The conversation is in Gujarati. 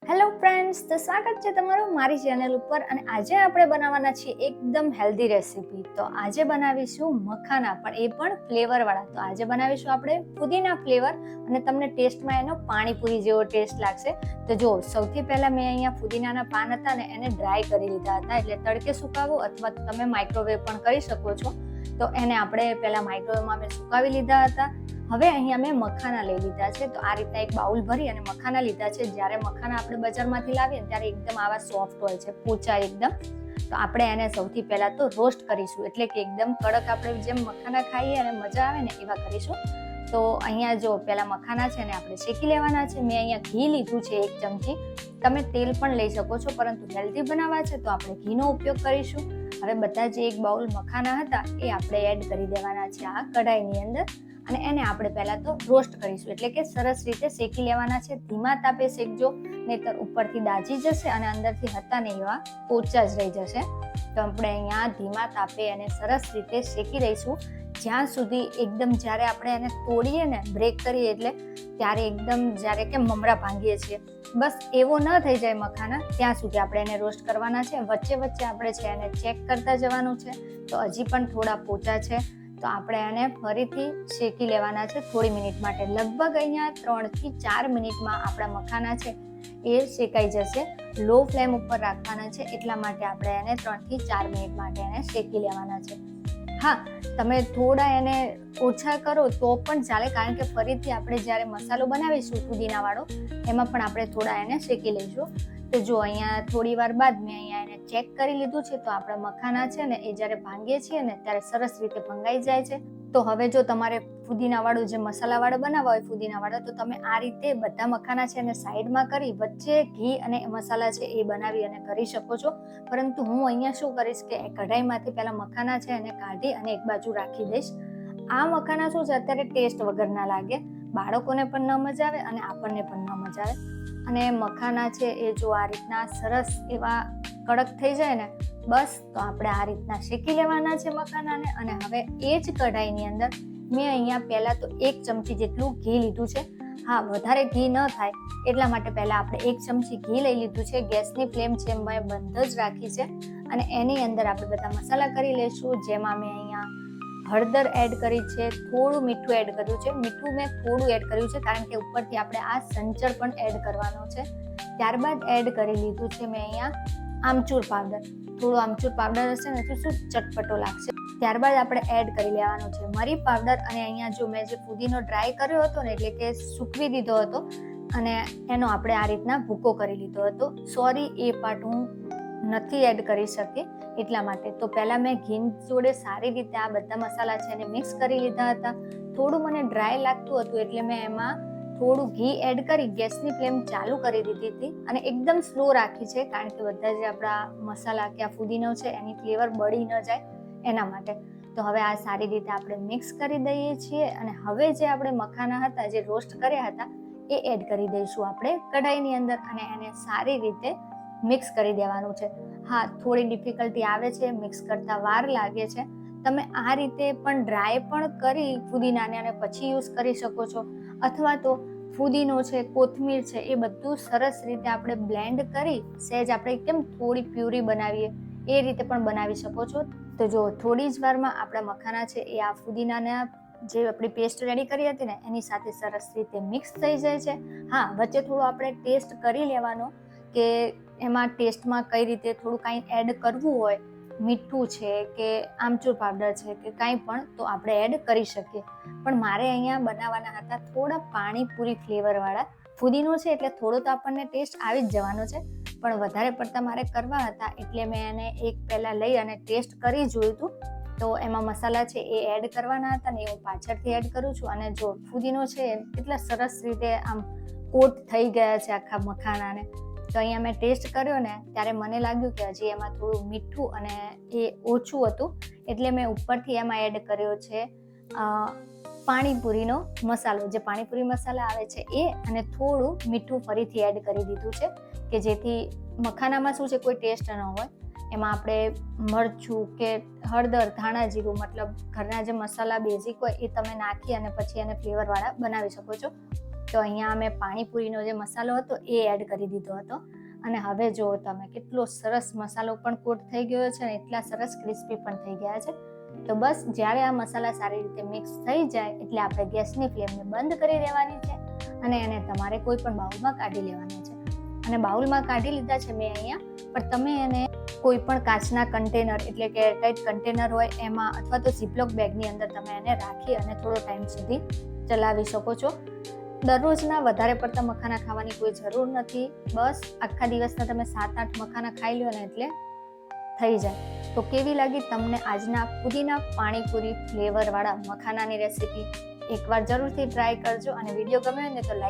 હેલો ફ્રેન્ડ્સ, તો સ્વાગત છે તમારું મારી ચેનલ ઉપર. અને આજે આપણે બનાવવાના છીએ એકદમ હેલ્ધી રેસીપી. તો આજે બનાવીશું મખાના, પણ એ પણ ફ્લેવરવાળા. તો આજે બનાવીશું આપણે પુદીના ફ્લેવર અને તમને ટેસ્ટમાં એનો પાણીપુરી જેવો ટેસ્ટ લાગશે. તો જો સૌથી પહેલાં મેં અહીંયા પુદીનાના પાન હતા ને એને ડ્રાય કરી લીધા હતા, એટલે તડકે સુકાવો અથવા તમે માઇક્રોવેવ પણ કરી શકો છો. તો એને આપણે પહેલાં માઇક્રોવેવમાં મેં સુકાવી લીધા હતા. હવે અહીંયા મેં મખાના લઈ લીધા છે. તો આ રીતના એક બાઉલ ભરી અને મખાના લીધા છે. જ્યારે મખાના આપણે બજારમાંથી લાવીએ ને ત્યારે એકદમ આવા સોફ્ટ હોય છે, પોચા એકદમ. તો આપણે એને સૌથી પહેલા તો રોસ્ટ કરીશું, એટલે કે એકદમ કડક આપણે જેમ મખાના ખાઈએ અને મજા આવે ને એવા કરીશું. તો અહીંયા જો પહેલા મખાના છે ને આપણે શેકી લેવાના છે. મેં અહીંયા ઘી લીધું છે 1 ચમચી. તમે તેલ પણ લઈ શકો છો, પરંતુ હેલ્ધી બનાવવા છે તો આપણે ઘીનો ઉપયોગ કરીશું. હવે બધા જે એક બાઉલ મખાના હતા એ આપણે એડ કરી દેવાના છે આ કઢાઈની અંદર. અને એને આપણે પહેલાં તો રોસ્ટ કરીશું, એટલે કે સરસ રીતે શેકી લેવાના છે. ધીમા તાપે શેકજો, નહીંતર ઉપરથી દાજી જશે અને અંદરથી હતા ને એવા પોચા જ રહી જશે. તો આપણે અહીંયા ધીમા તાપે એને સરસ રીતે શેકી રહીશું, જ્યાં સુધી એકદમ જ્યારે આપણે એને તોડીએ ને બ્રેક કરીએ એટલે ત્યારે એકદમ જ્યારે કે મમરા ભાંગીએ છીએ, બસ એવો ન થઈ જાય મખાના, ત્યાં સુધી આપણે એને રોસ્ટ કરવાના છે. વચ્ચે વચ્ચે આપણે છે એને ચેક કરતા જવાનું છે. તો હજી પણ થોડા પોચા છે, તો આપણે એને ફરીથી શેકી લેવાના છે થોડી મિનિટ માટે. લગભગ અહીંયા 3 થી 4 મિનિટમાં આપણા મખાના છે એ શેકાઈ જશે. લો ફ્લેમ ઉપર રાખવાના છે, એટલા માટે આપણે એને 3 થી 4 મિનિટ માટે એને શેકી લેવાના છે. હા, તમે થોડા એને ઓછા કરો તો પણ ચાલે, કારણ કે ફરીથી આપણે જ્યારે મસાલો બનાવીશું પુદીનાવાળો એમાં પણ આપણે થોડા એને શેકી લઈશું. તો જો અહીંયા થોડી વાર બાદ મેં અહીંયા એને ચેક કરી લીધું છે. તો આપણા મખાના છે ને એ જ્યારે ભાંગીએ છીએ ને ત્યારે સરસ રીતે ભંગાઈ જાય છે. તો હવે જો તમારે પુદીનાવાળું જે મસાલાવાળો બનાવવા હોય પુદીનાવાળો, તો તમે આ રીતે બધા મખાના છે એને સાઈડમાં કરી વચ્ચે ઘી અને મસાલા છે એ બનાવી અને કરી શકો છો. પરંતુ હું અહીંયા શું કરીશ કે કઢાઈમાંથી પહેલા મખાના છે એને કાઢી અને એક બાજુ રાખી દઈશ. આ મખાના શું છે અત્યારે ટેસ્ટ વગર ના લાગે, બાળકોને પણ ન મજા આવે અને આપણને પણ ન મજા આવે. અને મખાના છે એ જો આ રીતના સરસ એવા કડક થઈ જાય ને બસ, તો આપણે આ રીતના શેકી લેવાના છે મખાનાને. અને હવે એ જ કઢાઈની અંદર મેં અહીંયા પહેલાં તો 1 ચમચી જેટલું ઘી લીધું છે. હા, વધારે ઘી ન થાય એટલા માટે પહેલાં આપણે 1 ચમચી ઘી લઈ લીધું છે. ગેસની ફ્લેમ છે મેં બંધ જ રાખી છે. અને એની અંદર આપણે બધા મસાલા કરી લઈશું, જેમાં મેં અહીંયા હળદર એડ કરી છે, થોડું મીઠું એડ કર્યું છે. મીઠું મેં થોડું એડ કર્યું છે કારણ કે ઉપરથી આપણે આ સંચર પણ એડ કરવાનો છે. ત્યારબાદ એડ કરી લીધું છે મેં અહીંયા આમચૂર પાવડર. થોડું આમચૂર પાવડર હશે ને તો શું ચટપટો લાગશે. ત્યારબાદ આપણે એડ કરી લેવાનો છે મરી પાવડર. અને અહીંયા જો મેં જે પુદીનો ડ્રાય કર્યો હતો ને, એટલે કે સૂકવી દીધો હતો, અને એનો આપણે આ રીતના ભૂકો કરી લીધો હતો. સોરી, એ પાર્ટ હું નથી એડ કરી શકી એટલા માટે. તો પહેલાં મેં ઘી જોડે સારી રીતે આ બધા મસાલા છે એને મિક્સ કરી લીધા હતા. થોડું મને ડ્રાય લાગતું હતું એટલે મેં એમાં થોડું ઘી એડ કરી ગેસની ફ્લેમ ચાલુ કરી દીધી હતી અને એકદમ સ્લો રાખી છે, કારણ કે બધા જે આપણા મસાલા કે આ ફુદીનો છે એની ફ્લેવર બળી ન જાય એના માટે. તો હવે આ સારી રીતે આપણે મિક્સ કરી દઈએ છીએ. અને હવે જે આપણે મખાના હતા જે રોસ્ટ કર્યા હતા એ એડ કરી દઈશું આપણે કઢાઈની અંદર, અને એને સારી રીતે મિક્સ કરી દેવાનું છે. હા, થોડી ડિફિકલ્ટી આવે છે, મિક્સ કરતા વાર લાગે છે. તમે આ રીતે પણ ડ્રાય પણ કરી ફુદીનાને અને પછી યુઝ કરી શકો છો, અથવા તો ફુદીનો છે, કોથમીર છે, એ બધું સરસ રીતે આપણે બ્લેન્ડ કરી સહેજ આપણે કેમ થોડી પ્યુરી બનાવીએ એ રીતે પણ બનાવી શકો છો. તો જો થોડી જ વારમાં આપણા મખાના છે એ આ ફુદીનાના જે આપણી પેસ્ટ રેડી કરી હતી ને એની સાથે સરસ રીતે મિક્સ થઈ જાય છે. હા, વચ્ચે થોડું આપણે ટેસ્ટ કરી લેવાનો કે એમાં ટેસ્ટમાં કઈ રીતે થોડું કાંઈ એડ કરવું હોય, મીઠું છે કે આમચૂર પાવડર છે કે કાંઈ પણ, તો આપણે એડ કરી શકીએ. પણ મારે અહીંયા બનાવવાના હતા થોડા પાણીપુરી ફ્લેવરવાળા. ફુદીનો છે એટલે થોડો તો આપણને ટેસ્ટ આવી જ જવાનો છે, પણ વધારે પડતા મારે કરવા હતા એટલે મેં એને એક પહેલાં લઈ અને ટેસ્ટ કરી જોયું હતું. તો એમાં મસાલા છે એ એડ કરવાના હતા ને એ હું પાછળથી એડ કરું છું. અને જો ફુદીનો છે કેટલા સરસ રીતે આમ કોટ થઈ ગયા છે આખા મખાનાને. તો અહીંયા મેં ટેસ્ટ કર્યો ને ત્યારે મને લાગ્યું કે હજી એમાં થોડું મીઠું અને એ ઓછું હતું, એટલે મેં ઉપરથી એમાં એડ કર્યો છે પાણીપુરીનો મસાલો. જે પાણીપુરી મસાલા આવે છે એ, અને થોડું મીઠું ફરીથી એડ કરી દીધું છે, કે જેથી મખાનામાં શું છે કોઈ ટેસ્ટ ન હોય. એમાં આપણે મરચું કે હળદર, ધાણા જીરું, મતલબ ઘરના જે મસાલા બેઝિક હોય એ તમે નાખી અને પછી એને ફ્લેવરવાળા બનાવી શકો છો. તો અહીંયા અમે પાણીપુરીનો જે મસાલો હતો એ એડ કરી દીધો હતો. અને હવે જુઓ તમે કેટલો સરસ મસાલો પણ કોટ થઈ ગયો છે અને એટલા સરસ ક્રિસ્પી પણ થઈ ગયા છે. તો બસ જ્યારે આ મસાલા સારી રીતે મિક્સ થઈ જાય એટલે આપણે ગેસની ફ્લેમને બંધ કરી દેવાની છે અને એને તમારે કોઈ પણ બાઉલમાં કાઢી લેવાના છે. અને બાઉલમાં કાઢી લીધા છે મેં અહીંયા, પણ તમે એને કોઈ પણ કાચના કન્ટેનર એટલે કે એરટાઇટ કન્ટેનર હોય એમાં અથવા તો ઝીપલોક બેગની અંદર તમે એને રાખી અને થોડો ટાઈમ સુધી ચલાવી શકો છો. દરરોજના વધારે પડતા મખાના ખાવાની કોઈ જરૂર નથી. બસ આખા દિવસના તમે 7-8 મખાના ખાઈ લો ને એટલે થઈ જાય. તો કેવી લાગી તમને આજના પુદીના પાણીપુરી ફ્લેવરવાળા મખાનાની રેસીપી? એકવાર જરૂરથી ટ્રાય કરજો અને વિડીયો ગમે ને તો લાઈક